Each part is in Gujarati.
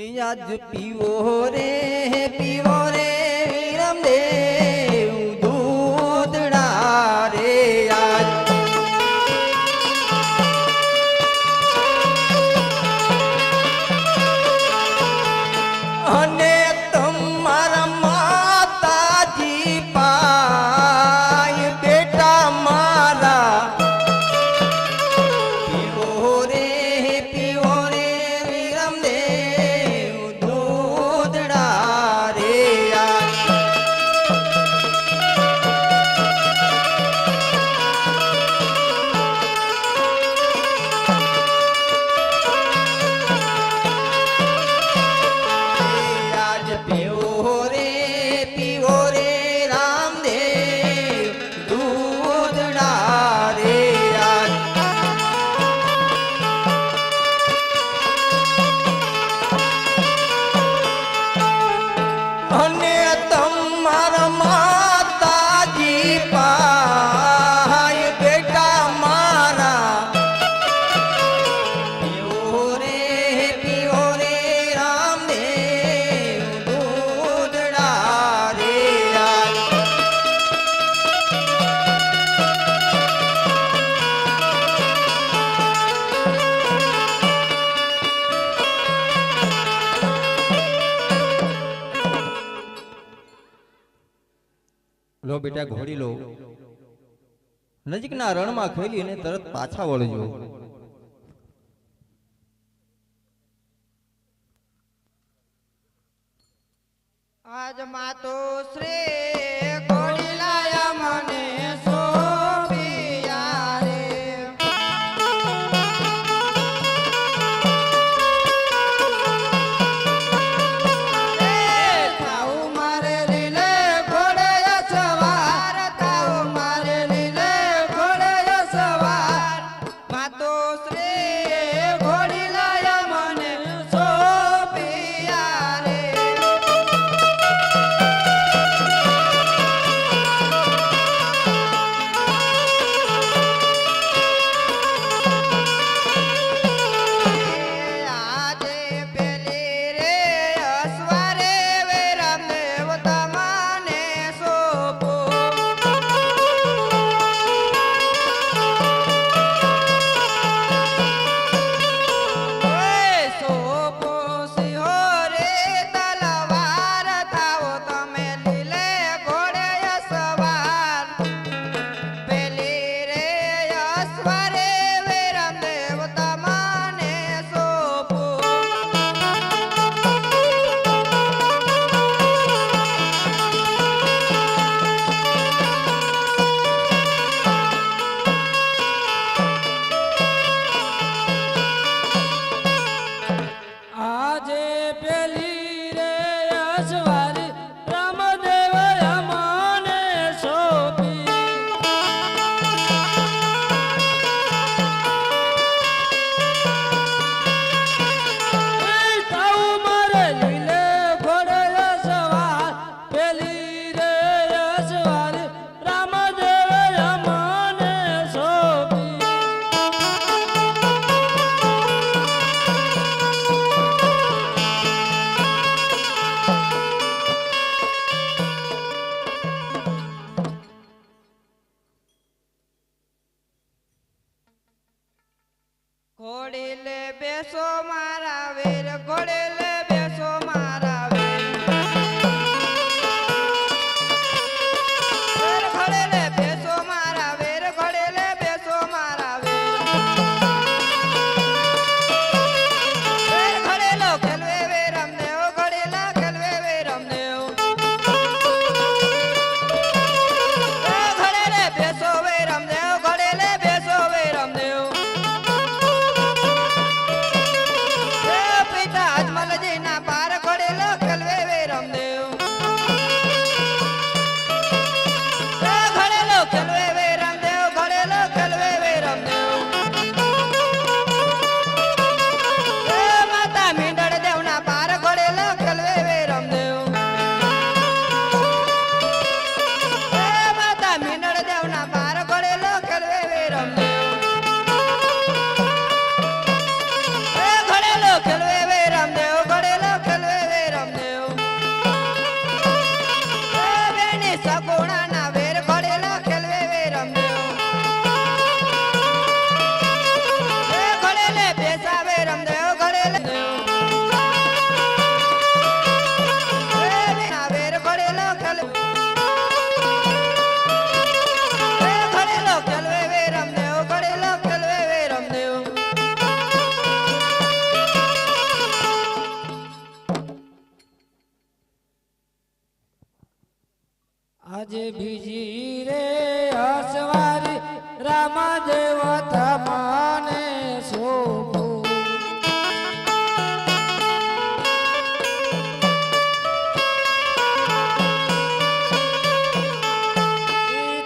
આજ પીવો રે રામદેવ દૂધડા રે આજ અને તમારા માતાજી પાય બેટા મારા પીવો રે રામદેવ દૂધડા રે આજ પીવો રે રામદેવ દૂધડા રે આજ અને તમારા માતાજી પાય બેટા મારા પીવો રે રામદેવ દૂધડા રે આજ લો બેટા ઘોડી લો નજીકના રણમાં ખેલી અને તરત પાછા વળજો આજ માતો શ્રી ઘોડી લાયા મને સોપિયા રે તાઉ મારે લીલે ઘોડે સવાર તાઉ મારે લીલે ઘોડે સવાર માતો શ્રી ઘોડી લાયા મને સોપિયા રે આજે પેલી રે અસવારે વે રામદેવ તમને સોપો ઓય સોપો સિંહો રે તલવાર થાઓ તમે લીલે ઘોડે સવાર પેલી રે અસવારે વે રામદેવ તમને સોપો આજે પેલી રે અસવારી રામદેવ અમને સોપી તાઉ મારે લીલે ઘોડે સવાર પેલી રે અસવારી રામદેવ અમને સોપી ઘોડી લે બેસો મારા વીર ઘોડી લે બેસો મારા વીર ઘોડી લે બેસો મારા વીર ઘોડી લે બેસો મારા વીર ઘોડી લો ખેલવે વે રામદેવ ઘોડી લા ખેલવે વે રામદેવ ઘોડી લે બેસો વે રામદેવ ઘોડી લે બેસો વે રામદેવ પિતા અજમલ રામા દેવ તમાને શોભું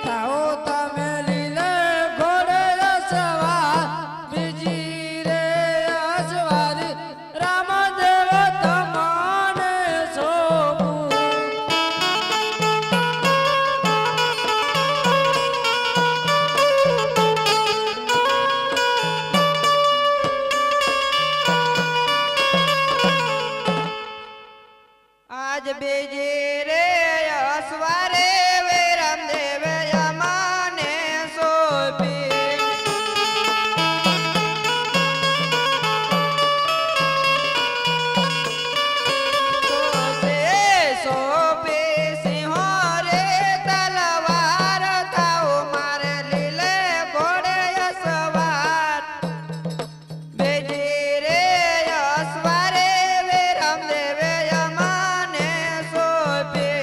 થાઓ તમે લીલે ઘોડે સવાર બીજી રે અસવારી રામા દેવ તમાને શોભું આજ બેજે રે અસવારે વે રામદેવ યમાને સોંપી સોંપી સિંહો રે તલવાર થાઓ મારે લીલે ઘોડે અસવાર બેજે રે અસવારે વે રામદેવ યમાને સોંપી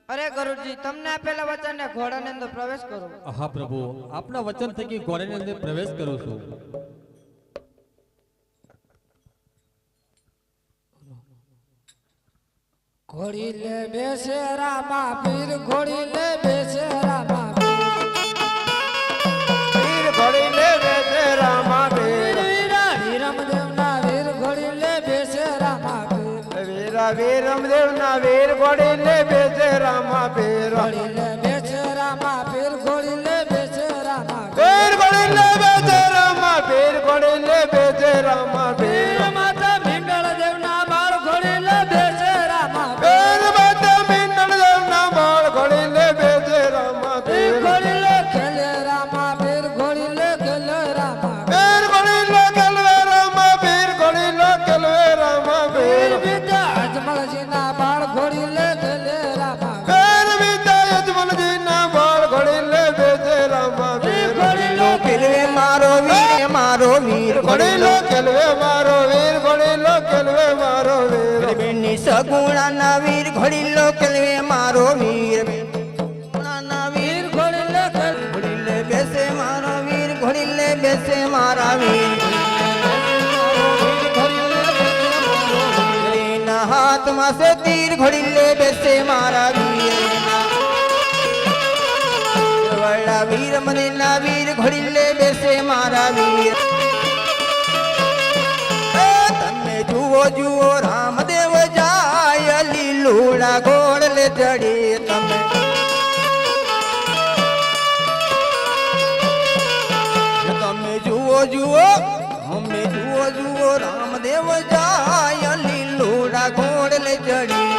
અરે ગરુડજી તમને આપેલા વચનને ઘોડાની અંદર પ્રવેશ કરો હા પ્રભુ આપના વચન થકી ઘોડાની અંદર પ્રવેશ કરું છું. ઘોડી લે બેસે રામા પીર ઘોડી લે બેસે રામા વીર ઘોડી લે બેસે રામા પીર પીર વીરા વીરમદેવ ના વીર ઘોડી લે બેસે રામા પીર વીરા વીર રામદેવ ના વીર ઘોડી લે બેસે રામા પીર ઘોડી લે બેસે રામા પીર ઘોડી લે બેસે રામા પીર ઘોડી લે બેસે રામા પીર ઘોડી લે બેસે રામા પીર પીર માતા મીંડળ દેવ ના બાળ ઘોડી લે બેસે રામા પીર માતા મીંડળ દેવ ના બાળ ઘોડી લે બેસે રામા પીર પીર ઘોડી લે ખેલે રામા પીર ઘોડી લે ખેલે રામા પીર ઘોડી લે કલવે રામા પીર ઘોડી લે કલવે રામા પીર પીર વિદ્યા અજમલજી ના બાળ ઘોડી લે ખેલે રામા પીર વિદ્યા યજમલજી ના બાળ ઘોડી લે બેસે રામા પીર પીર ઘોડી લે કેલવે મારો વીર ઘોડી લો કેલવે મારો વીર ઘોડી લો કેલવે મારો વીર બેની સગુણા ના વીર ઘોડી લો કેલવે મારો વીર ના વીર પીર ઘોડી લે ખેલે ઘોડી લે બેસે મારો વીર ઘોડી લે બેસે મારા વીર ના હાથમાં સે તીર ઘોડી લે બેસે મારા વીર વડા વીર મને ના વીર ઘોડી લે બેસે મારા વીર એ તમે જુઓ જુઓ રામદેવ જાય લીલુડા ઘોડ લે ચડી તમે તમે જુઓ જુઓ અમે જુઓ જુઓ રામદેવ જાય લીલુડા ઘોડ લે ચડી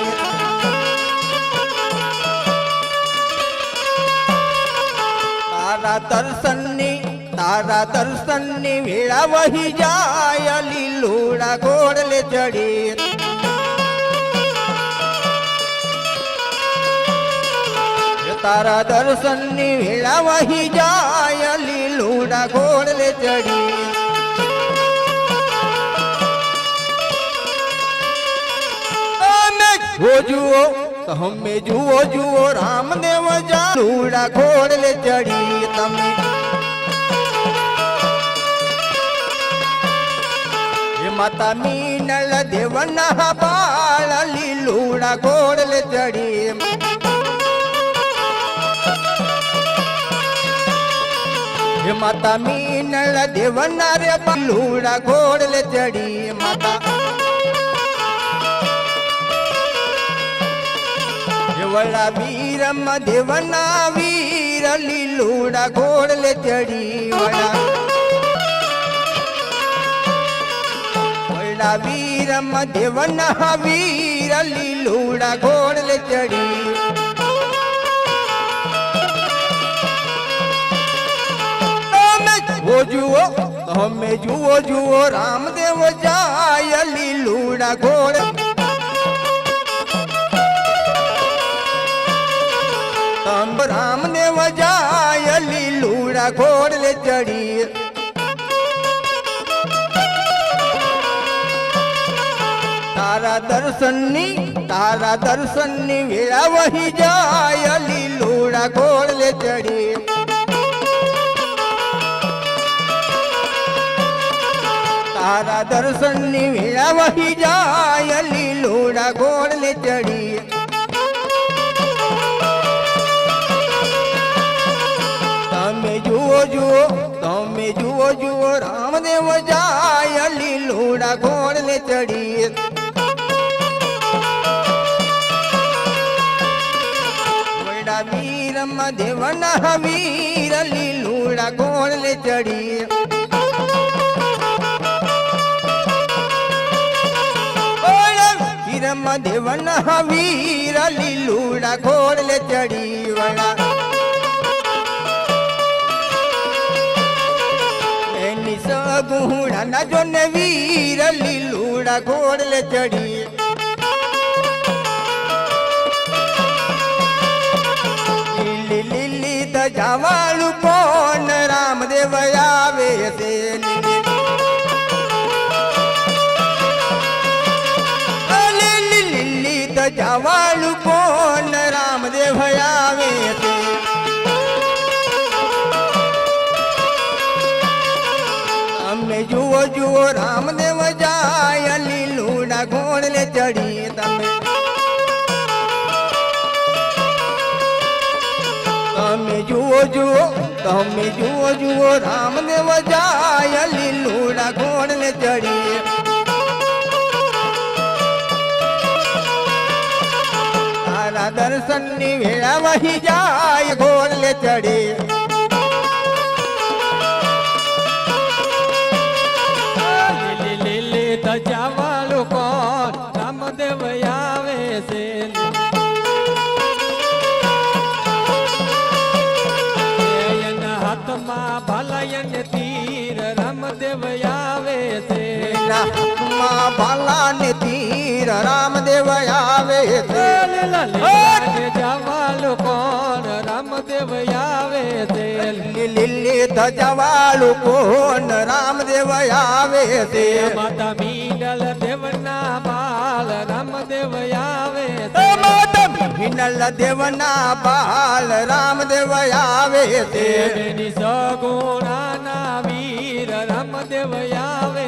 તારા દર્શનની વેળા વહી જાય લીલુડા ઘોડ લે ચડી તારા દર્શનની વેળા વહી જાય લીલુડા ઘોડ લે ચડી જુઓ તમે જુઓ જુઓ રામદેવ જા લીલુડા ઘોડ લે ચડી તમે માતા મીનળ દેવના બાળ લીલુડા ઘોડ લે ચડી માતા મીનળ દેવના રે લીલુડા ઘોડ લે ચડી માતા વડા વીરમ દેવના વીર લીલુડા ઘોડ લે ચડી વડા વીરમ દેવના વીર લીલુડા ઘોડ લે ચડી તમે જુઓ જુઓ રામદેવ જાય લીલુડા ઘોડ રામદેવ જાય લીલુડા ઘોડ લે ચડી તારા દર્શનની વેળા વહી જાય લીલુડા લુડા ઘોડલે ચડી તારા દર્શનની વેળા વહી જાય લીલુડા ઘોડલે ચડી તમે જુઓ જુઓ રામદેવ જાય લીલુડા ઘોડલે ચડી વડા વીર દેવના વીર લીલુડા ઘોડલે ચડી દેવના વીર લીલુડા ઘોડલે ચડી વડા એની સગુણા જોને વીર લીલુડા ઘોડલે ચડી લીલી લીલી ધજાવાળું કોણ રામદેવ આવે છે જવાળું કોણ રામદેવ આવે છે અમે જુઓ રામદેવ જાય લીલુડા ઘોડલે ચડી તમે જુઓ રામદેવ જાય લીલુડા ઘોડલે ચડી દર્શનની વેળા વહી જાય ઘોડલે ચડી લીલી લીલી ધજાવાળું કોણ રામદેવ આવે છે એના હાથમાં ભલાયન તીર રામદેવ આવે છે હાથમાં ભાલાને તીર રામદેવ આવે છે જવાળું કોણ રામદેવ આવે છે લીલી ધજાવાળું કોણ રામદેવ આવે છે માતા મીંડલ દેવના બાલ રામદેવ આવે હિનલ દેવના બાલ રામદેવ આવે છે બેની સગુણાના વીર રામદેવ આવે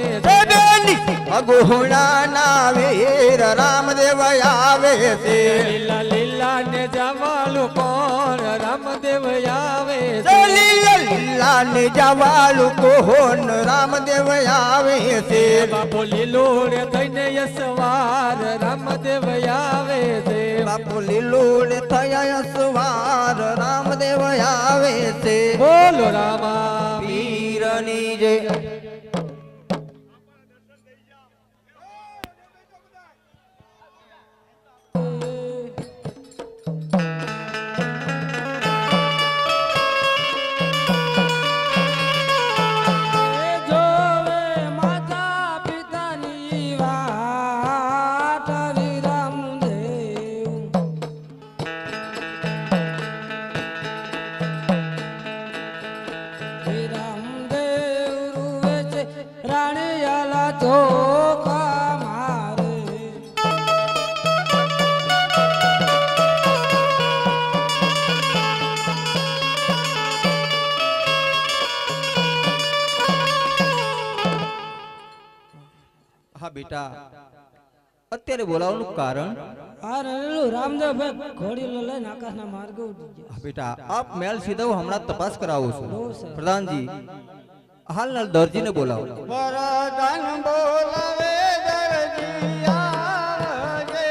અગુણાના વીર રામદેવ આવે છે લીલા લીલા ને જવાળું કોણ રામદેવ આવે છે લીલા ને જવાળું કોણ રામદેવ આવે છે બાપુ લીલોડ થઈને યસવાર રામદેવ આવે છે બાપુ લીલોડ થયા સવાર રામદેવ આવે છે બોલો રામા પીરની જય હા બેટા અત્યારે બોલાવવાનું કારણ રામદેવભાઈ ઘોડી લઈને આકાશના માર્ગે ઉડી ગયા. હા બેટા આપ મેલ સીધો હમણાં તપાસ કરાવું છું પ્રધાનજી હાલના દરજીને બોલાવો વરદાન બોલાવે દરજી આવજે.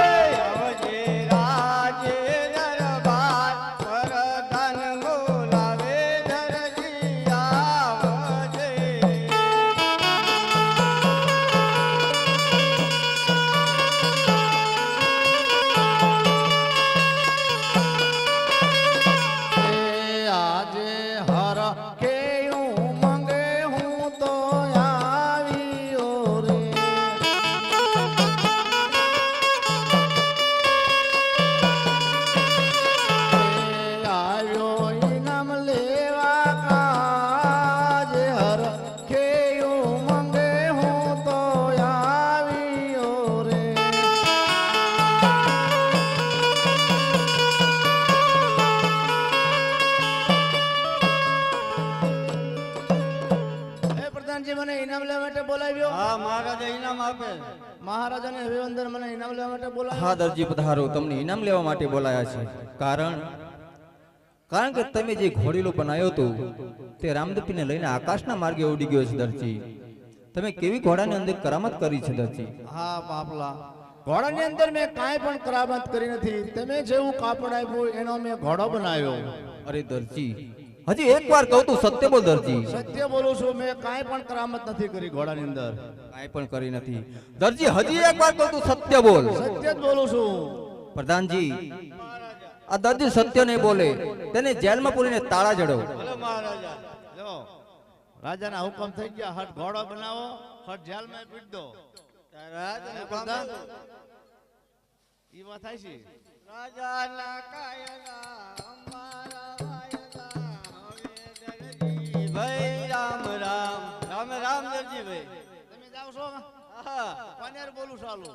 આવજે રાજે દરબાર વરદાન બોલાવે દરજી આવજે. બોલાવ્યો હા મહારાજા ઇનામ આપે. મહારાજાને હવે અંદર મને ઇનામ લેવા માટે બોલાવ્યો હા દરજી પધારો, તમને ઇનામ લેવા માટે બોલાયા છે. કારણ કે તમે જે ઘોડીલો બનાવ્યો હતો તે રામદપીને લઈને આકાશના માર્ગે ઉડી ગયો છે દરજી. તમે કેવી ઘોડાની અંદર કરામત કરી છે દરજી? હા બાપલા, ઘોડાની અંદર મેં કાંઈ પણ કરામત કરી નથી. તમે જેવું કાપડ આપ્યું એનો મેં ઘોડો બનાવ્યો. અરે દરજી, હજી એકવાર કહું તું સત્ય બોલ દરજી. સત્ય બોલું છું, મેં કાંઈ પણ કરામત નથી કરી ઘોડાની અંદર. કાંઈ પણ કરી નથી દરજી. હજી એકવાર કહું તું સત્ય બોલ. સત્ય જ બોલું છું. પ્રધાનજી, આ દરજી સત્ય નહીં બોલે તેને જેલમાં પૂરીને તાળા જડો. ભલે મહારાજા. જો રાજાના હુકમ થઈ ગયા, હટ ઘોડો બનાવો, હટ જેલમાં પીટ દો. રાજાનું કામ પ્રધાન, હતું. ઈ વાત થાય છે. રાજાના કાયદા અમારા વાયદા. હવે દરજી ભાઈ રામ રામ. રામ રામ દરજી ભાઈ. તમે જાવ છો? હા, પાનેર બોલું ચાલુ.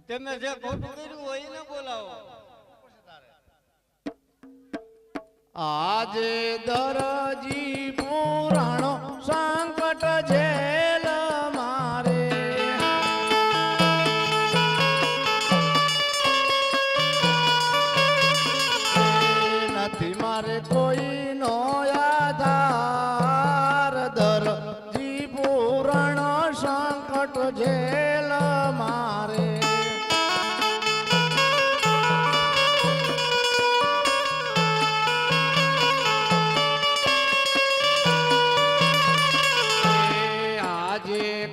તમે જે ખોટું કર્યું હોય એને બોલાવો. આજે દરજી પુરાણો સંકટ જેલ મારે. નથી મારે કોઈનો આધાર. દરજી પુરાણો સંકટ જેલ મારે.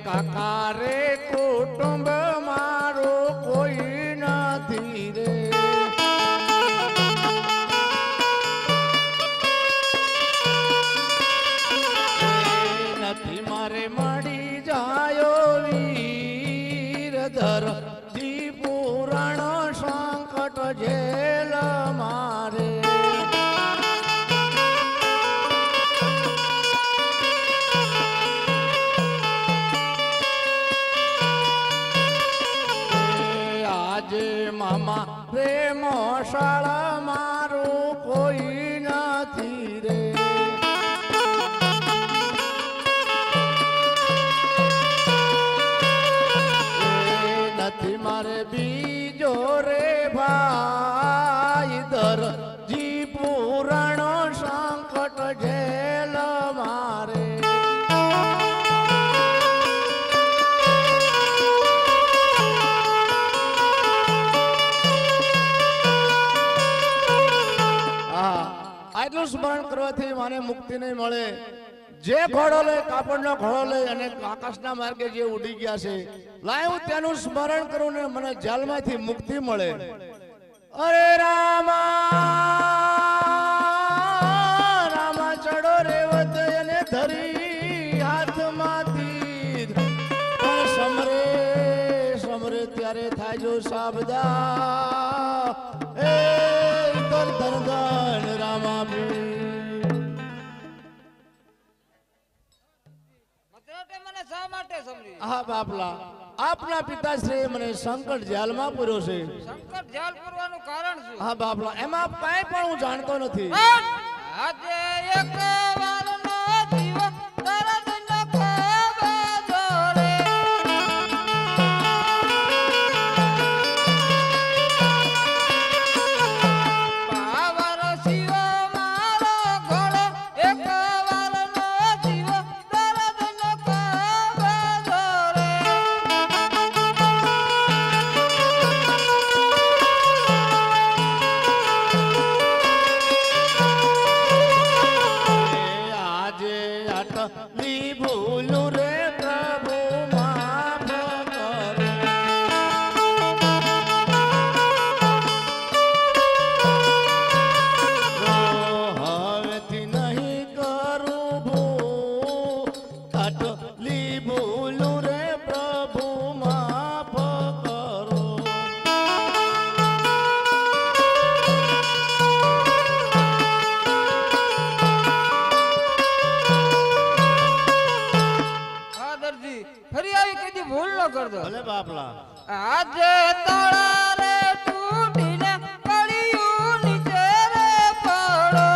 કાકા રે કુટુંબ મારું કોઈ નથી રે. નથી મારે મળી જાયો વીર. દરજી પુરાણ સંકટ જેલ મારે. મામા રે મોશાળા મારું કોઈ નથી રે. નથી મારે બીજો રે ભાઈ. દરજી પુરાણો સંકટ જેલ મારે. આટલું સ્મરણ કરવાથી મને મુક્તિ નહીં મળે. જે ઘોડો લઈ, કાપડનો ઘોડો લઈ અને આકાશના માર્ગે જે ઉડી ગયા છે, લાય હું તેનું સ્મરણ કરું ને મને જેલમાંથી મુક્તિ મળે. અરે રામા ચડો રેવત એને ધરી હાથમાંથી. પણ સમરે ત્યારે થાય જો સાબદા. એ ધન ધન ધન રામા મતલબ મને શા માટે સમજી? હા બાપલા, આપના પિતાશ્રીએ મને સંકટ જેલમાં પૂર્યો છે. સંકટ જેલ પૂરવાનું કારણ શું? હા બાપલા, એમાં કાંઈ પણ હું જાણતો નથી. આજે એક વારનો જીવ દર્દ ન ખાવે જોડે. પાવર શિવ મારો ઘોડો એક વારનો જીવ દર્દ ન ખાવે જોડે. આજે આટલી ભૂલું રે પ્રભુ માફ કરો. હવેથી નહીં કરું ભૂલ. આટલી ભૂલું રે પ્રભુ માફ કરો. હા દરજી, ફરી આવી કદી ભૂલ ન કરતો. ભલે બાપલા. આજે તળા રે તૂટીને કળિયું નીચે રે પડો.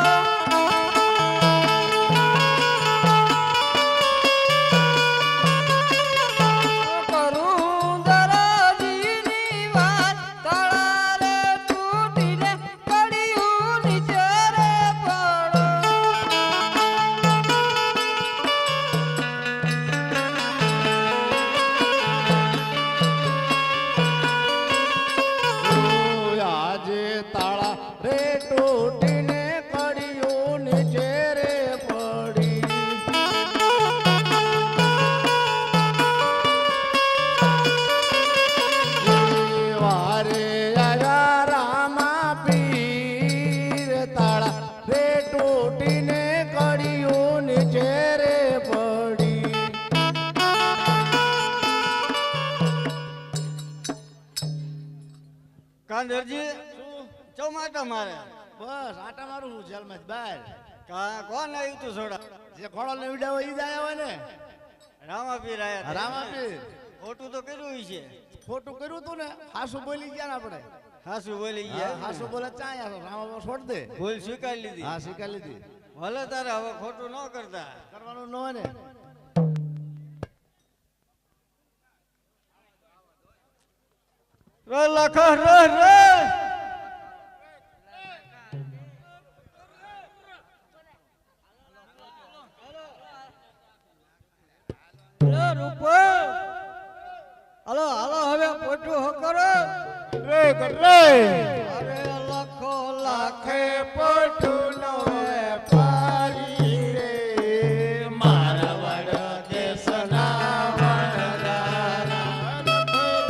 કાંધરજી ચોમાટા મારે બસ આટા મારું હું જેલમાંથી બહાર. કોણ આવ્યું તું છોડા જે ઘોડો ને ઉડાવ્યો ઈ જ આયા હોય ને. રામાપીર આયા રામાપીર ખોટું તો કર્યું છે ખોટું કર્યું તું ને હાસુ બોલી ગયા ને આપણે. હાસુ બોલી હા, ગયા હાસુ બોલે ચાયા રામા છોડ દે. ભૂલ સ્વીકારી લીધી હા શીખા લીધી. ભલે તારે હવે ખોટું ન કરતા કરવાનું ન હોય ને. લખ રે હાલો હાલો હવે પોટું હો કરો રે કરે અરે લખો લાખે પોઠું નો વેપારી રે મારવાડ દેશના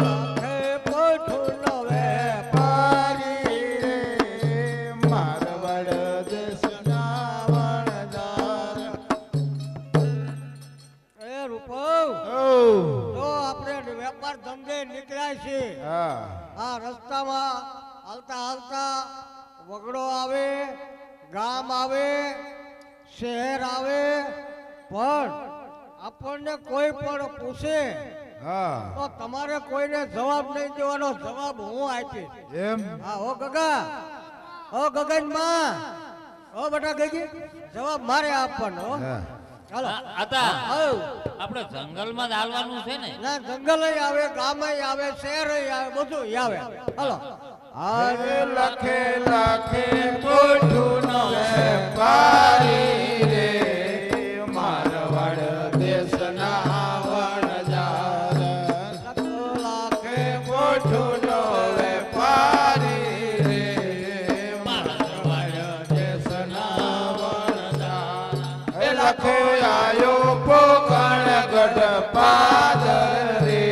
લાખે પોટું નો વેપારી રે મારવાડ દેશના વણજાર. એ રૂપો ઓ તો આપણે વેપાર ધંધે નીકળ્યા છે હા આ રસ્તામાં હાલતા હાલતા વગડો આવે ગામ આવે શહેર આવે પણ આપણને કોઈ પણ પૂછે હા તો તમારે કોઈને જવાબ નહીં દેવાનો જવાબ હું આપીશ એમ હા ઓ ગગા ઓ ગગન માં ઓ બેટા ગગી જવાબ મારે આપવાનો હો. હા ચાલો આતા આવ આપણે જંગલમાં જ હાલવાનું છે ને ના જંગલ આવે ગામ આવે શહેર આવે બધું આવે હાલો હરે લખે લખે પોઠું નો વેપારી રે મારવાડ દેશના વણજાર. લખે પોઠું નો વેપારી રે મારવાડ દેશના વણજાર. એ લખો આયો પોકણ ગઢ પાદર રે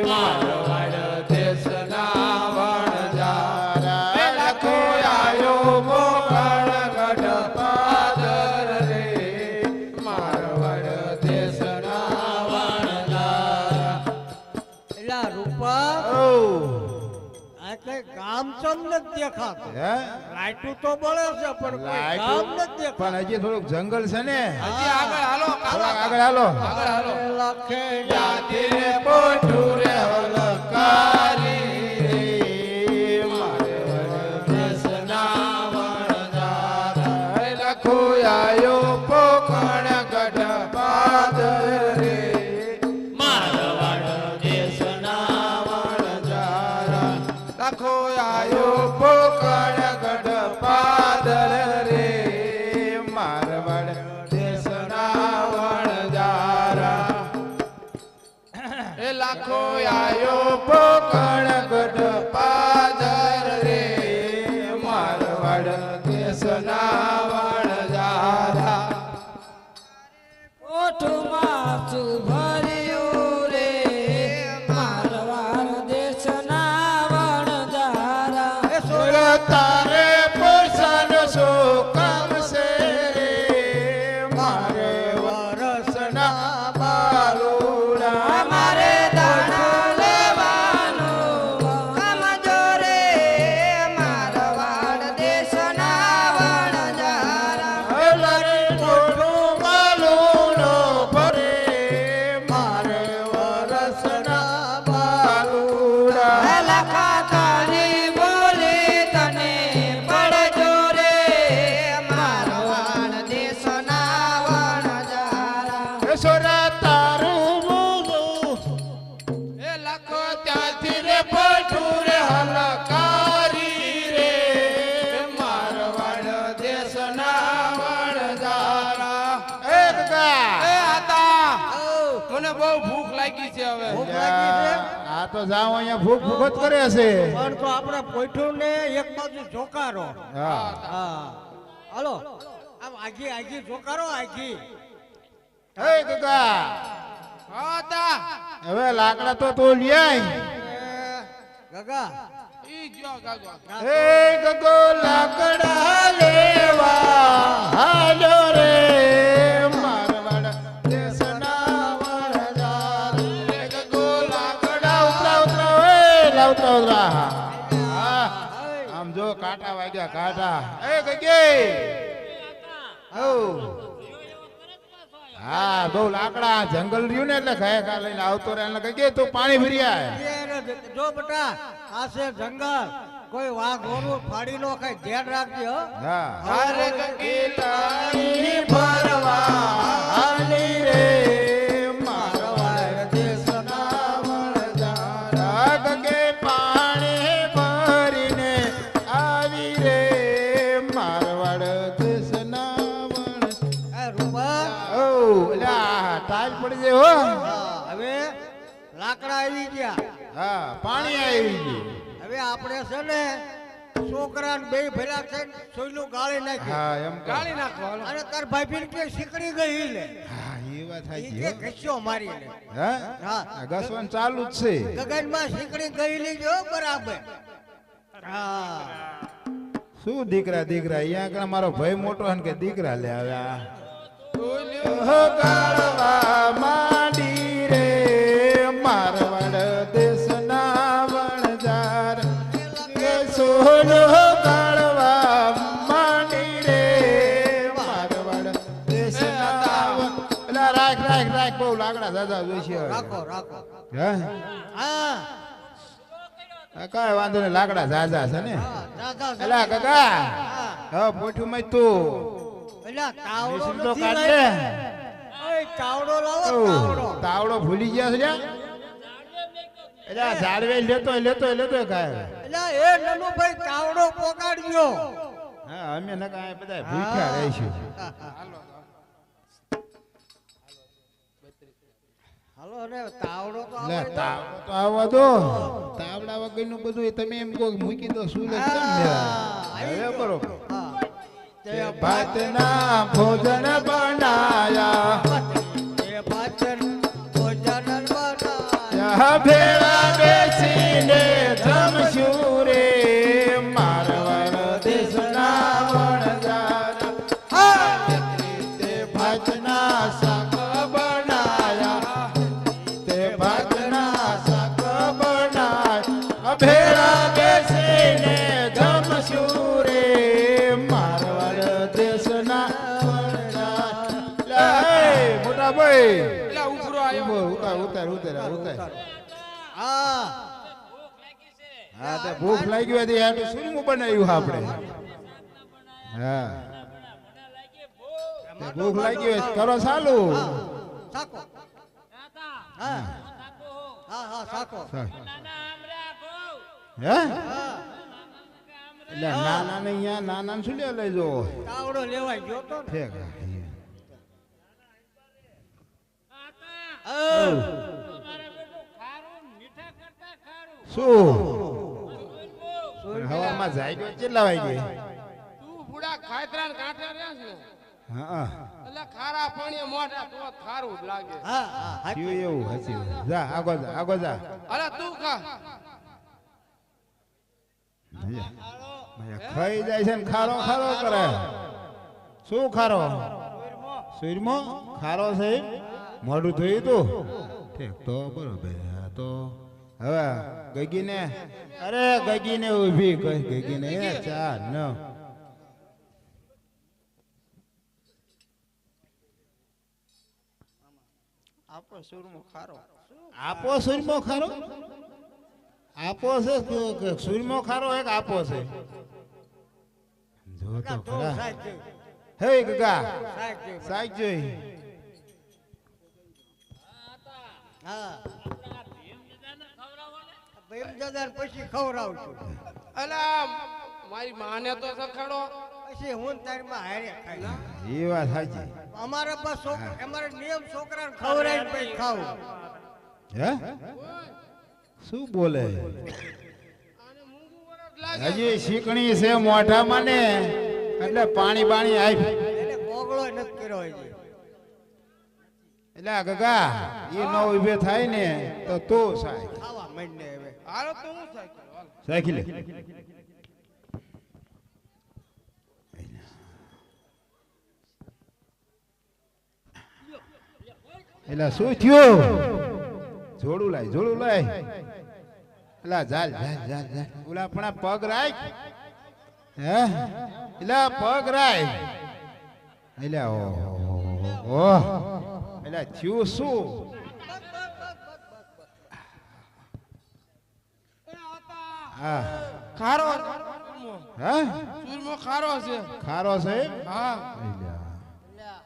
મારવાડ દેશના વણજાર. એ લખો આયો પોકણ ગઢ પાદર રે મારવાડ દેશના વણજાર. એલા રૂપા ઓ આ કઈ ગામ ચમ નથી દેખાતું હે લાઈટું તો બળે છે પણ કોઈ ગામ નથી દેખાતું પણ હજી થોડુંક જંગલ છે ને હજી આગળ હાલો આગળ હાલો લખે યાદી રે પોઠું રે હલકારી રે મારવાડ દેશના વણજાર. લખો આયો પોખણ ગઢ પાદર રે મારવાડ દેશના વણજાર. લખો આયો પોખણ ગઢ પાદર રે મારવાડ દેશના વણજાર. એ લાખો આયો પોકણ ગઢ પાદર રે મારવાડ દેશના વણજારા. ઓઠમાં ભર્યું રે મારવાડ દેશના વણજારા. તારે પૈસાનો શું કામ છે રે મારે વરસના બાલુડા. અમારે દાણા લેવાનું કામ જોરે મારવાડ દેશના વણજારા. લરે મોઢું બાલુનો ભરે મારે વરસના બાલુડા. લખા તારી બોલી તને પડજો રે મારવાડ દેશના વણજારા. સોરા તારું બોલું એ લખો ત્યાંથી રે પઠું રે હલકારી રે મારવાડ દેશના વણજારા. એ ગગા એ આતા મને બહુ ભૂખ લાગી છે હવે. ભૂખ લાગી છે આ તો જાવ અહીંયા ભૂખ ભૂખ જ કરે છે. પણ તો આપણે પોઈઠું ને એક બાજુ જોકારો હા હા હાલો આમ આગી આગી જોકારો આગી એ ગગા હવે લાકડા તો તું લઈ આય. ગગા એ ગગો લાકડા લેવા હાલો રે મારવાડ દેશના વણજાર. એ ગગો લાકડા ઉતરા ઉતરા એ લાવતા ઉતરા. કાંટા વાગ્યા કાંટા એ ગગી ઓ હા બહુ લાકડા જંગલ રહ્યું ને એટલે ખાય ખા લઈને આવતો રહે એટલે ગગી તું પાણી ભરી આય જો બેટા આ છે જંગલ કોઈ વાઘ ઓરું ફાડી નો ખાય ધ્યાન રાખજે હો હા હારે ગગી તારી ભરવા હાલી રે મારવાડ દેશના વણજારા ગગે પાણી ભરીને આવી રે મારવાડ દેશના વણ એ રૂપા ઓ લા ટાઈમ પડી જાય હો હવે લાકડા આવી ગયા હા પાણી આવી ગયું હવે આપણે છે ને છોકરાને બે ભેલા થઈને સોયલું ગાળી નાખ્યું હા એમ ગાળી અને તાર ભાઈ કે શીકડી ગઈ લે હા એ વાત ઈ થાય કે ઘસ્યો મારીને હા હા આ ઘસવાનું ચાલુ જ છે ગગનમાં શીકડી ગઈ લીજો બરાબર હા શું દીકરા દીકરા અહીંયા આગળ મારો ભાઈ મોટો હન કે દીકરા લે આવે આ ગાળવા માંડી રે મારવાડ દેશના વણજાર કે સોનો ગાળવા માંડી રે મારવાડ દેશના એલા રાખ રાખ રાખ બહુ લાકડા દાદા જોઈશે રાખો રાખો હે હા કાંઈ વાંધો નહીં લાકડા ઝાઝા છે ને દાદા એલા કાકા હા પોઠું માં તું એલા તાવડો બેસી તો નથી કાઢ લાવ્યો. લે. ઓય તાવડો લાવો ઓ, તાવડો તાવડો ભૂલી ગયા છે લ્યા? એલા ઝાડવે લેતો કાંઈ એલા એ નનુભાઈ તાવડો પોકાડ્યો હા અમે ન કાંઈ બધા ભૂખ્યા રહીશું હાલો ને તાવડો તો લે આપણે તાવડો તો આવવા દો તાવડા વગરનું બધું એ તમે એમ કહો કે મૂકી દો શું લે કેમ હવે બરોબર હા તે ભાતના ભોજન બનાયા એ પાચન ભોજન બનાયા યહ ભેળા બેસીને જમશું રે મારવાડ દેશના વણજાર તે ભાતના શાક બનાયા તે ભાતના શાક બનાયા ભેળા બેસીને જમશું રે મારવાડ દેશના વણજાર લે મોટા ભાઈ ઉતાર હા હા તો ભૂખ લાગી હોય તો યાર સુરમું બનાવ્યું આપણે હા તે ભૂખ લાગી હોય તો કરો ચાલુ સાકો હા હા હા સાકો હે હા એટલે નાના ને અહીંયા નાના ને શું લે લઈ જો તાવડો લેવાય ગયો તો ને. ઠેક શું હવામાં જાય ગયો કેટલા વાગે તું બુડા ખાયતરાન કાંઠે રહ્યા છે ને હા એટલે ખારા પાણી મોઢા તો ખારું જ લાગે હા હા થયું એવું હસી જા આગો જા અરે તું ખા ખાઈ જાય છે ને ખારો કરે શું ખારો સુરમો ખારો છે મોઢું ધોયું તું ઠીક તો બરોબર હા તો હવે ગગીને અરે ગગીને ઊભી કઈ ગગીને ચા ન આપણો સુરમો ખારો આપો સુરમો ખારો આપો છે કે સુરમો ખારો એક આપો છે જો તો તો ખરા સાહેબ જેવું. હે ગગા સાહેબ જેવું. સાઈક જોઈ હા ભીમ દાદાને પછી ખવડાવશું અલા મારી માને તો સખાડો પછી હું ને તારી માં હારે ખાઈ એ વાત સાચી અમારે બસ અમારે નિયમ છોકરાને ખવડાવીને પછી ખાવું હે શું બોલે હજી શીકણી છે મોઢામાં ને એટલે પાણી બાણી આવી એટલે બોગળો નથી કર્યો હજી એટલે આ ગગા એ ન ઉભે થાય ને તો તું સાય ખાવા માંડને હવે હાલો તો હું થાય સાયકી લે એટલે શું થયું જોડું લાય એલા જાલ ઓલા પણ પગ રાખ હે એલા પગ રાય એલા ઓહો એલા થયું શું હા ખારો હે સૂરમો ખારો છે ખારો છે હા એલા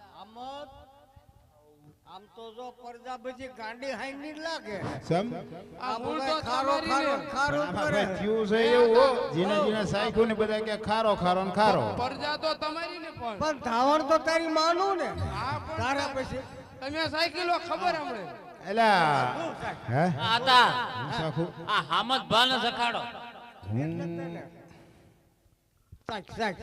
આમ તો જો પરજા બધી ગાંડી હાઈ ની લાગે સમ આ મૂળ તો ખારો ખારો ખારો આમાં કરે ભાઈ થયું છે એવું હો. જીને જીને સાયખું ને બધા કે ખારો ખારો ને ખારો પરજા તો તમારી ને પણ પણ ધાવણ તો તારી માનું ને હા પણ તારા પછી તમે સાયકલો ખબર હમણે એલા હે આતા સાખું આ હામદ ભાને સખાડો સાચ સાચ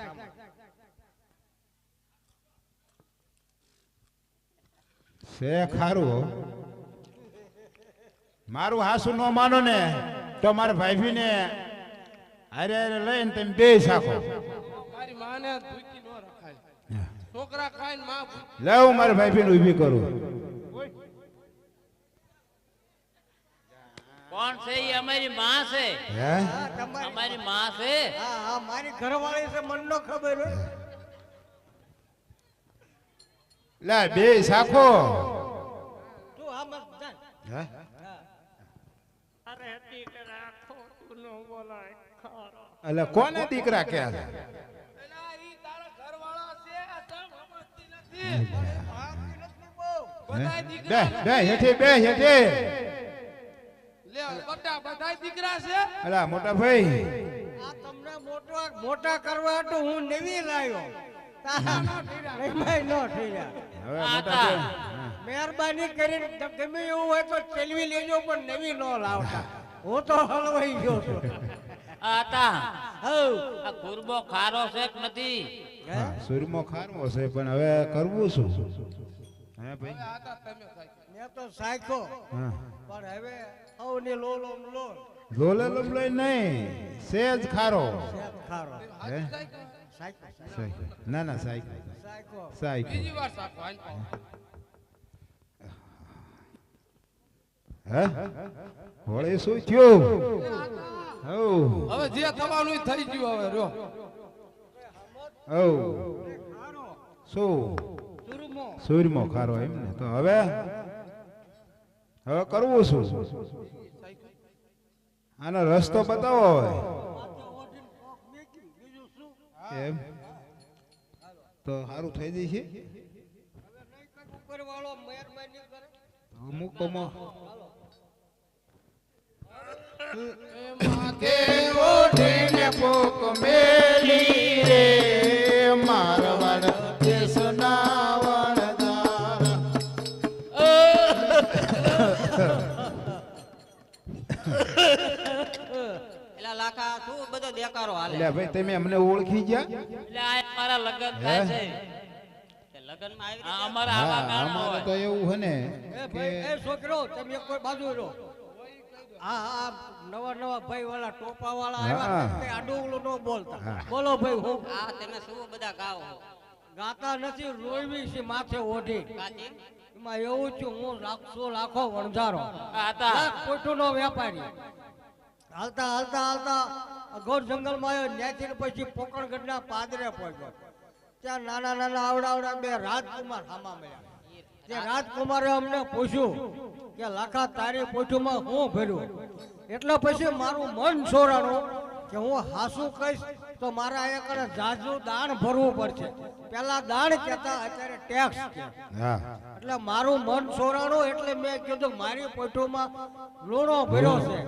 છે ખારું હો. મારું હાસુ નો માનો ને તો મારા ભાઈ ને હારે હારે લઈને તમે બે શાખો મારી માને ભૂખી ન રખાય છોકરા ખાઈને માં ભૂખી. લાવ મારા ભાઈ ને ઊભી કરું કોણ છે ઈ અમારી માં છે હે અમારી માં છે હા હા મારી ઘરવાળી છે મન નો ખબર હોય લા બે શાખો તું આમ જ જા. હે એટલે કોને દીકરા કે એલા, ઈ તારા ઘરવાળા છે આ તમ સમજતી નથી. બધાય બે દીકરા બે હેઠે બે હેઠે લે બધાય દીકરા છે અલા મોટા ભાઈ આ તમને મોટા કરવા તો હું નવી લાવ્યો એમાંય નો થઈ જાય હવે મોટા આતા ભાઈ મહેરબાની કરીને ગમે એવું હોય તો ચલવી લેજો પણ નવી ન લાવતા હું તો હલવાઈ ગયો છું આતા હઉ. આ કુરબો ખારો છે કે નથી હા, સુરમો ખારવો છે પણ હવે કરવું શું હે ભાઈ આતા તમે સાયકલ મેં તો સાયખો હા પણ હવે હવની લોલો લોલ લોલે લબલોય નહીં સેજ ખારો શેત ખારો હે સાયખો સાયકલ. ના ના સાયકલ સાયખો સાયકલ બીજી વાર સાકો હાલ પાવ. હે હોળે શું થયું હઉ હવે જે થવાનું ઈ થઈ ગયું હવે રહ્યો હઉ શું સુરમો સુરમો ખારો એમ ને તો હવે હવે કરવું શું આનો રસ્તો બતાવો હવે એમ તો સારું થઈ જશે ઉપરવાળો મહેરબાની કરે અમુકમાં માથે ઓઢીને પોક મેલી રે મારવાડ દેશના વણદાર એલા લાખા શું બધો દેકારો હાલે એટલે ભાઈ તમે અમને ઓળખી ગયા એટલે આ અમારા લગ્ન થાય છે લગનમાં આવી આ અમારા આવા હા કામ અમારે હોય તો એવું હે ને એ ભાઈ એ છોકરો તમે કોઈ બાજુ રહો હા હા નવા નવા ભાઈ વાળા ટોપા વાળા હા. આવ્યા તે આડું ન બોલતા હા. બોલો ભાઈ હું આ તમે શું બધા ગાઓ ગાતા નથી રોઈવી છે માથે ઓઢી કાચી એમાં એવું છું હું લાખો વણઝારો આતા લાખ કોઈનો વેપારી હાલતા હાલતા હાલતા ઘોર જંગલમાં આવ્યો ત્યાંથી પછી પોકણગઢના પાદરે પહોંચ્યો ત્યાં નાના નાના આવડા બે રાજકુમાર હામા મળ્યા તે રાજકુમારે અમને પૂછ્યું કે લાખા તારી પોઠુમાં હું ભર્યું એટલે પછી મારું મન છોરાણું કે હું હાસુ કહીશ તો મારા અહીંયા કને જાજુ દાણ ભરવું પડશે પેલા દાણ કહેતા અત્યારે ટેક્સ કે હા એટલે મારું મન છોરાણું એટલે મેં કીધું મારી પોઠુમાં લૂણો ભર્યો છે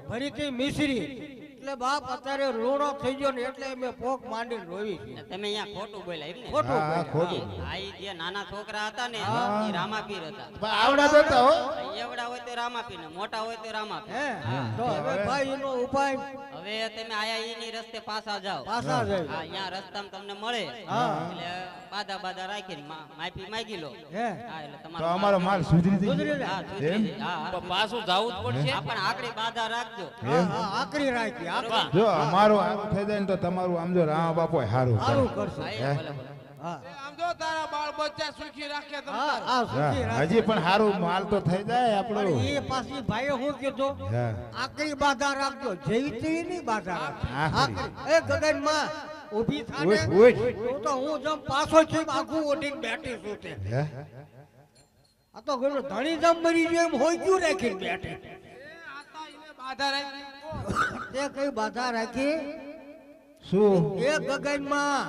ભરીથી મિશ્રી એટલે બાપ અત્યારે લૂણો થઈ ગયો ને એટલે મેં પોક માંડીને રોવી છે તમે અહીંયા ખોટું બોલ્યા એમ ને ખોટું હા બોલ્યા. ખોટું આ ઈ જે નાના છોકરા હતા ને એ રામાપીર હતા પણ આવડા તો હતા હો એવડા હોય તો રામાપીર ને મોટા હોય તો રામાપીર હે તો હવે ભાઈ એનો ઉપાય હવે તમે આયા ઈની રસ્તે પાછા જાઓ પાછા જાય હા અહીંયા રસ્તામાં તમને મળે હા. એટલે બાધા રાખીને માફી માંગી લો હે હા એટલે તો તમારો અમારો માલ સુધરી થઈ સુધરી ગયો હા જાય. સુધરી એમ? જાય. હા તો પાછું જવું જ પડશે હા પણ આકડી બાધા રાખજો હા હા આકરી રાખી આકરી જો અમારું આવું થઈ જાય ને તો તમારું આમ જો રામા બાપો સારું સારું કરશે હા, હે? એ ભલે ભલે હા આમ જો તારા બાળ બચ્ચા સુખી રાખે તમ હા તાર. હા સુખી હા, રાખે. હજી પણ સારું માલ તો થઈ જાય આપણો પણ એ પાછી ભાઈએ શું કીધું હા આકરી બાધા રાખજો જેવી તેવી નહીં બાધા રાખજો. આકરી. આકરી એ ગગન માં ઊભી થાને તું તો હું જમ પાછો છે આખું ઓઢીને બેઠી છું તે હે આ તો ઘણો ધણી જમ મરી ગયો એમ હોય ક્યું રાખીને બેઠી આતા એને બાધા રાખી તે કઈ બાધા રાખી શું એ ગગનમાં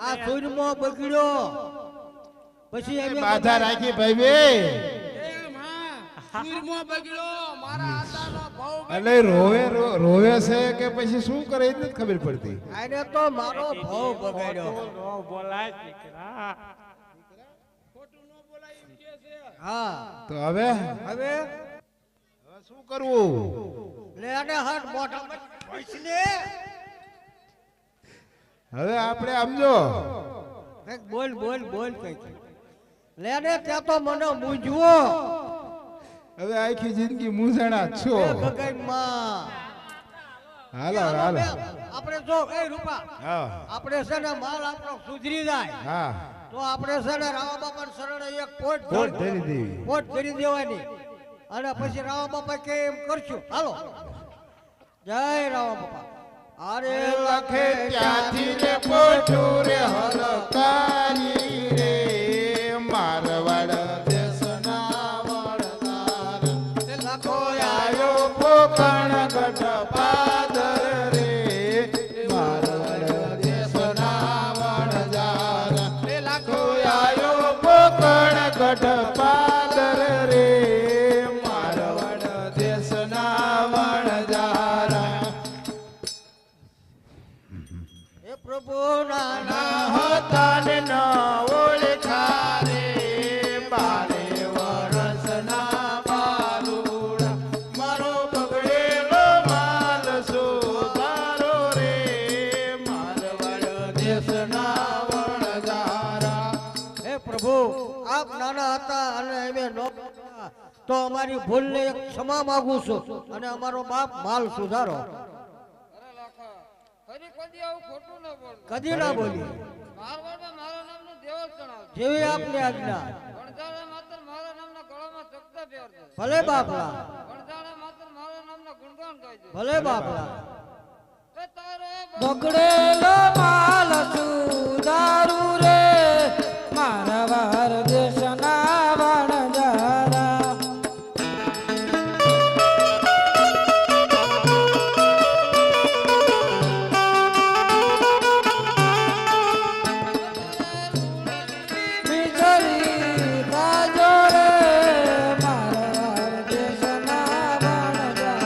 આ સૂર્યમો બગડ્યો પછી એમ બાધા રાખી ભાઈ બે એ માં સૂરમો બગડ્યો મારા આતાનો ભાવ એટલે રોવે છે કે પછી શું કરે એ નથી ખબર પડતી આને તો મારો ભાવ બગાડ્યો ખોટું ન બોલાય એમ કે છે હા તો હવે હવે શું કરવું લે આને હાથ મોઢામાં ભસને હવે આપણે સમજો કઈક બોલ બોલ બોલ કઈક લે ને ત્યાં તો મને મૂંઝવો હવે આખી જિંદગી મૂંઝાણા જ છો એ ગગનમાં હાલો હાલો આપણે જો એ રૂપા હા આપણે છે ને માલ આપણો સુધરી જાય હા તો આપણે છે ને રાવા બાપા શરણે એક પોટ કોટ ધરી દેવી પોટ ધરી દેવાની અને પછી રાવા બાપા કે એમ કરશું હાલો જય રાવા બાપા અરે લખે ત્યાંથી રે પોઠું રે હલકારી રે મારવાડ દેશના વડતાર લખો આયો પોકણ ગઢ પાદર રે મારવાડ દેશના વડજાર લખો આયો પોકણ ગઢ પાદર રે મારવાડ દેશના વડજાર હે પ્રભુ નાના હતા ને ન ઓળખા રે બારે વરસના બાલુડા મારો બગડેલો માલ સુધારો રે મારવાડ દેશના વણજારા હે પ્રભુ આપ નાના હતા અને અમે નો તો અમારી ભૂલને એક ક્ષમા માંગુ છું અને અમારો બાપ માલ સુધારો ફરી કોઈ આવું ખોટું ન બોલ કદી ના બોલી મારવાડમાં મારા નામનું દેવળ ચણાવજો જેવી આપની આજ્ઞા વણઝારા માત્ર મારા નામના ગળામાં ચકતા પહેરજો ભલે બાપલા વણઝારા માત્ર મારા નામના ગુણગાન ગાઈજો ભલે બાપલા કે તારો બગડેલો માલ સુધારું રે મારવાડ દેશના વણજારા બિચારી કાજો રે મારવાડ દેશના વણજારા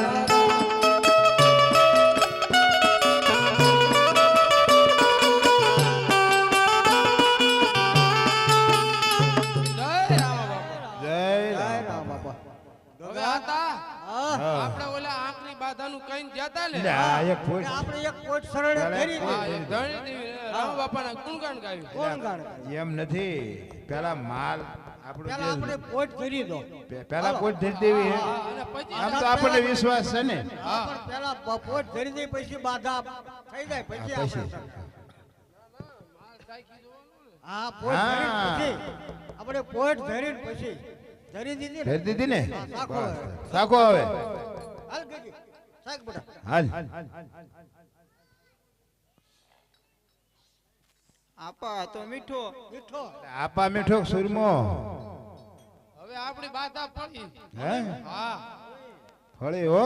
જય રામા બાપા જય જય રામ બાપા હવે આતા હા આપણે ઓલા આંખની બાધાનું કઈ જતા ને આ એક ફોટ આપણે એક પોટ શરણે ફેરી હા, દે એ ધણી દેવી રામા બાપાના ગુણગાન ગાયું કોણ ગાણ એમ નથી પેલા માલ પેલા આપણે આપણું પોટ ધરી દો પેલા પોટ ધરી દેવી હે અને પછી આમ તો આપણને વિશ્વાસ છે ને પણ પેલા પોટ ધરી દે પછી બાધા થઈ જાય પછી પછી હા પોટ હા. ધરી પછી આપણે પોટ ધરીને પછી ધરી દીધી ને ધરી દીધી ને સાખો હવે. સાખો હવે હાલ ગજી સાખ બેટા હાલ આપા તો મીઠો મીઠો આપા મીઠો સુરમો હવે આપણી બાધા પડી હે હા ફળી હો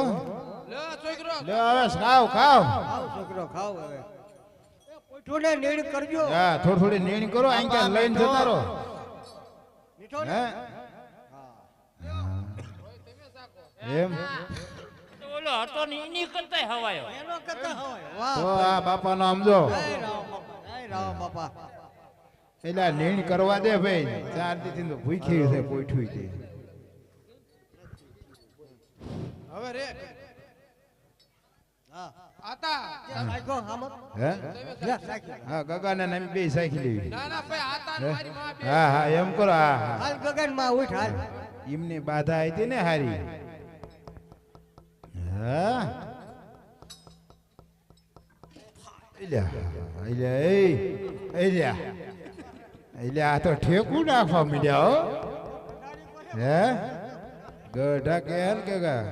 લે છોકરો લે હવે ખાવ ખાવ ખાવ છોકરો ખાવ હવે પોઠોને નીડ કરજો હા થોડી થોડી નીણ કરો અહીં ક્યાં લઈને જતા રહો મીઠો ને હે એમ ઓલો હતો ને એની કરતા હવાયો એનો કરતા હોય વાહ તો આ બાપાનો સમજો જય રામ બાપા જય રામ બાપા એટલે આ નીણ કરવા દે ભાઈ 4 દી થી તો ભૂખી છે પોઠું છે હવે રે હા આતા સાખો હામત હે લે સાખી હા ગગાને નામે બે સાખી લેવી ના ના ભાઈ આતા ને મારી માં બે હા હા એમ કરો હા હા હાલ ગગન માં ઉઠ હાલ એમની બાધા હતી ને હારી હા એટલે આ તો ઠેકું નાખવા મીડ્યા હો હે ગઢા કે હે ને કે ગા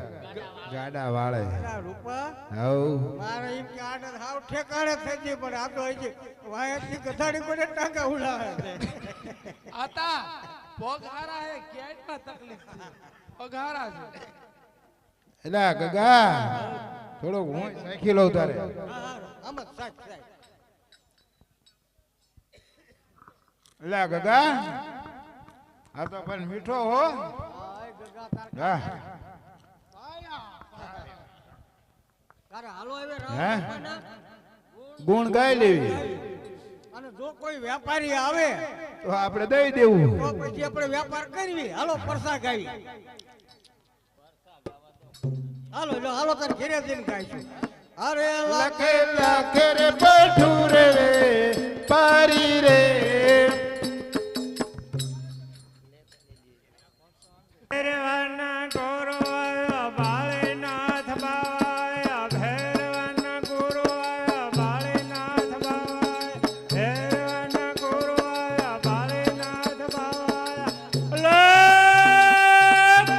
ગાડા વાળે અલા રૂપા હવ મારે એમ કે આને હાવ ઠેકાણે થઈ ગઈ પણ આ તો હજી વાયથી ગધાડી પડે ટાંકા ઉડાવે છે આતા પગ હારા હે ક્યાંય તકલીફ છે પગ હારા છે એલા ગગા થોડો હું સાખી લઉં તારે આમ જ સાચ સાચ એલા ગગા આ તો પણ મીઠો હો આય ગગા તાર હા તારે હાલો હવે હે? રામ ગુણ ગાઈ લેવી અને જો કોઈ વેપારી આવે તો આપણે દઈ દેવું તો પછી આપણે વેપાર કરવી હાલો પરસા ગાવી હાલો લો હાલો તાર ઘરે જઈને ગાઈશું અરે લખે લખે રે પઠું રે પારી રે ભૈરવના ગુરુ આવ્યા બાળીનાથ બાવાયા ભૈરવના ગુરુ આવ્યા બાળીનાથ બાવાયા ભૈરવના ગુરુ આવ્યા બાળીનાથ બાવાયા લે નિરંજન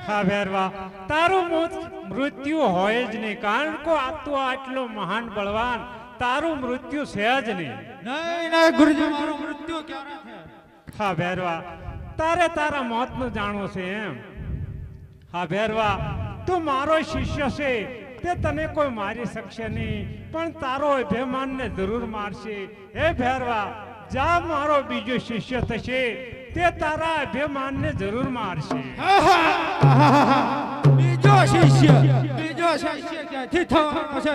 હા ભેરવા તારું મૃત્યુ હોય જ નહીં, કારણ કે આ તો આટલો મહાન બળવાન, તારું મૃત્યુ છે જ નહીં. નહીં ગુરુજી, મારું મૃત્યુ ક્યારે છે? હા ભેરવા, તારે તારા મોતનું જાણવું છે એમ? હા ભેરવા, તું મારો શિષ્ય છે, તે તને કોઈ મારી શકશે નહીં, પણ તારો અભિમાનને જરૂર મારશે. હે ભેરવા, જા મારો બીજો શિષ્ય થશે, તે તારા અભિમાનને જરૂર મારશે. બીજો શિષ્ય ક્યાંથી થવાનો છે?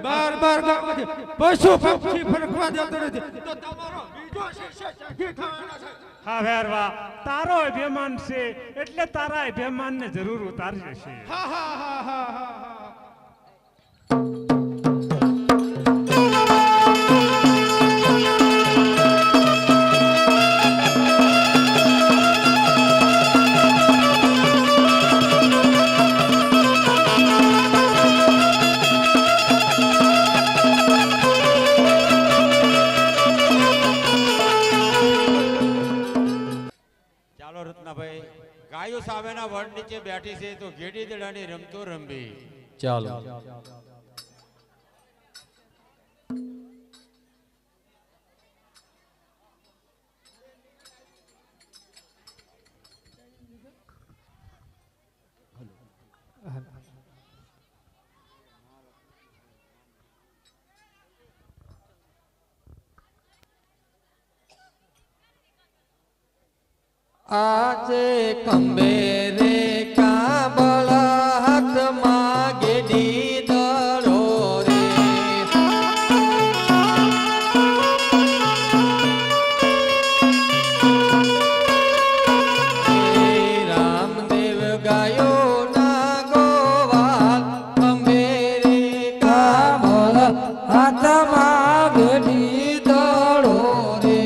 બાર ગામમાંથી પશુ પક્ષી ફરકવા દેતો નથી, તો તમારો બીજો શિષ્ય ક્યાંથી થવાનો છે? હા ભેરવા, તારો અભિમાન છે એટલે તારા અભિમાનને જરૂર ઉતારશે. રત્નાભાઈ, ગાયો સામેના વડ નીચે બેઠી છે તો ઘેડી દડાની રમતો રમવી. ચાલો. આજે કંબે રે કાબળ હાથમાં ગેડી દડો રે રામદેવ ગાયો ના ગોવાલ કંબે રે કાબળ હાથમાં ગેડી દડો રે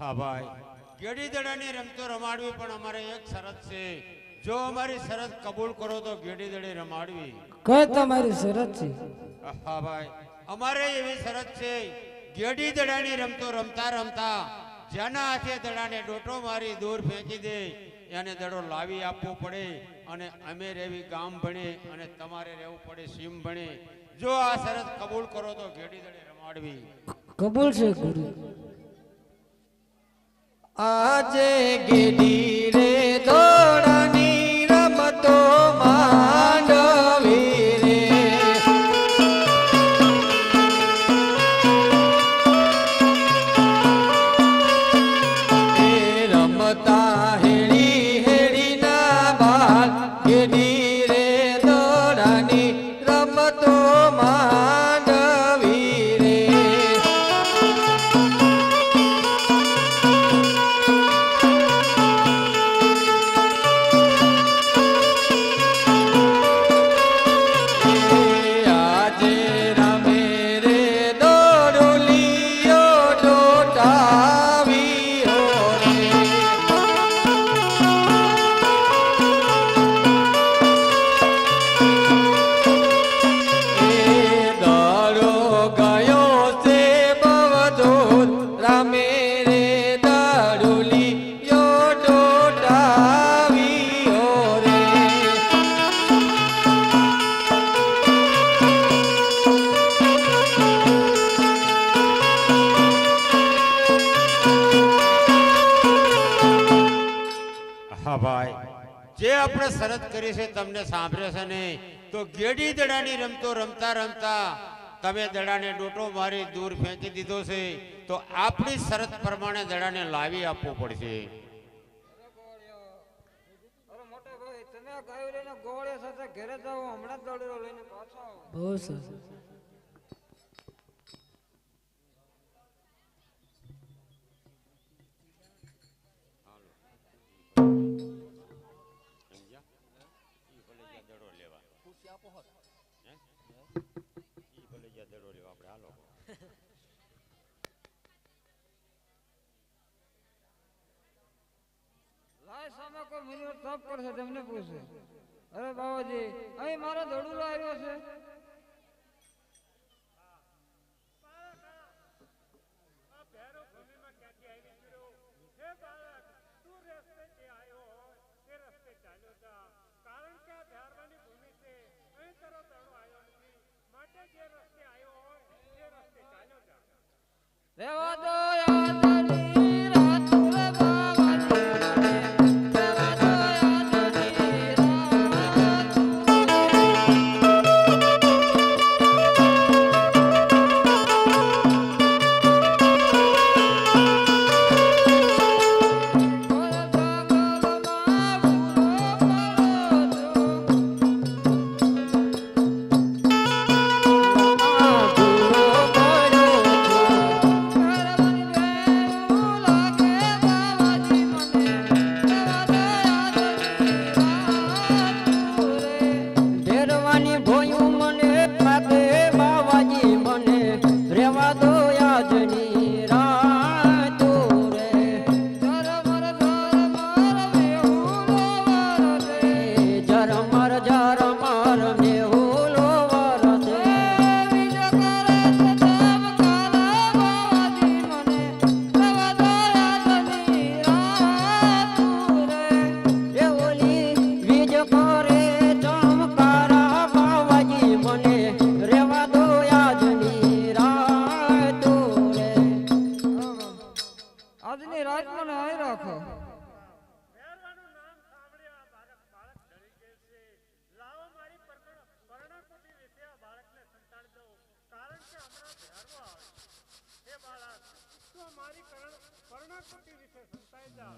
હા ભાઈ ગેડી દડાની રમતો રમાડવી પણ અમારે એક શરત છે જો અમારી શરત કબૂલ કરો તો ગેડી દડે રમાડવી કઈ તમારી શરત છે હા ભાઈ અમારે એવી શરત છે ગેડી દડાની રમતો રમતા રમતા જેના હાથે દડાને ડોટો મારી દૂર ફેંકી દે એને દડો લાવી આપવો પડે અને અમે રહેવી ગામ ભણે અને તમારે રહેવું પડે સીમ ભણે જો આ શરત કબૂલ કરો તો ગેડી દડે રમાડવી કબૂલ છે ગુરુ આજે ગેડી રે દોડાની રમતો માંડવી રે એ રમતા હેડી હેડી ના બાલ ગેડી રે દોડાની રમતો માંડવી રે આજે રમે રે દોડુલીઓ ડોટાવીઓ રે એ દડો ગયો છે બવધૂત રમે રે દડુલીઓ ડોટાવીઓ રે હા ભાઈ જે આપણે શરત કરી છે તમને સાંભળે છે ને તો ગેડી દડાની રમતો રમતા રમતા તમે દડાને ડોટો મારી દૂર ફેંકી દીધો છે તો આપણી શરત પ્રમાણે દડાને લાવી આપવો પડશે અરે મોટા ભાઈ તમે આ ગાયો લઈને ગોળિયા સાથે ઘરે જાઓ હમણાં જ દડો લઈને પાછા આવો બહુ સરસ લાય સામે કોઈ મુનિવર તપ કરશે તેમને પૂછે અરે બાબાજી અહીં મારો દડુલો આવ્યો છે રેવા દો યાદની રાત રે બાબાજી રેવા દો યાદની રાત આ ભૂરો પડ્યો તો મારી કર્ણાકૃતિ વિશે સંતાઈ જા.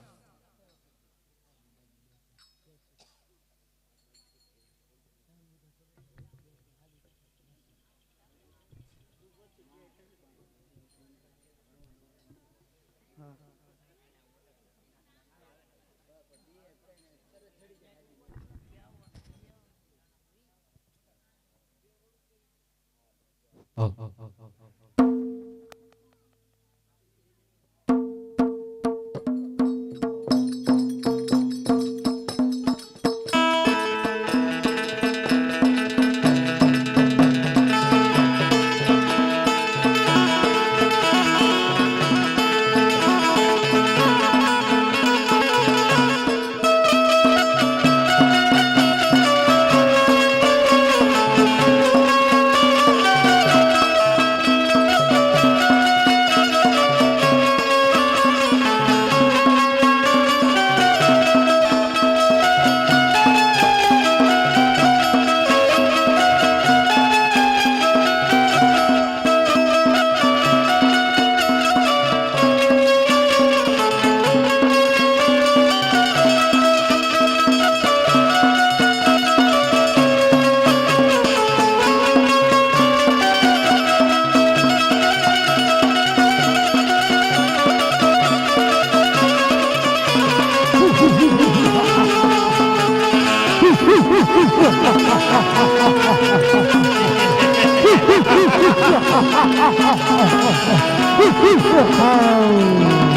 Oh.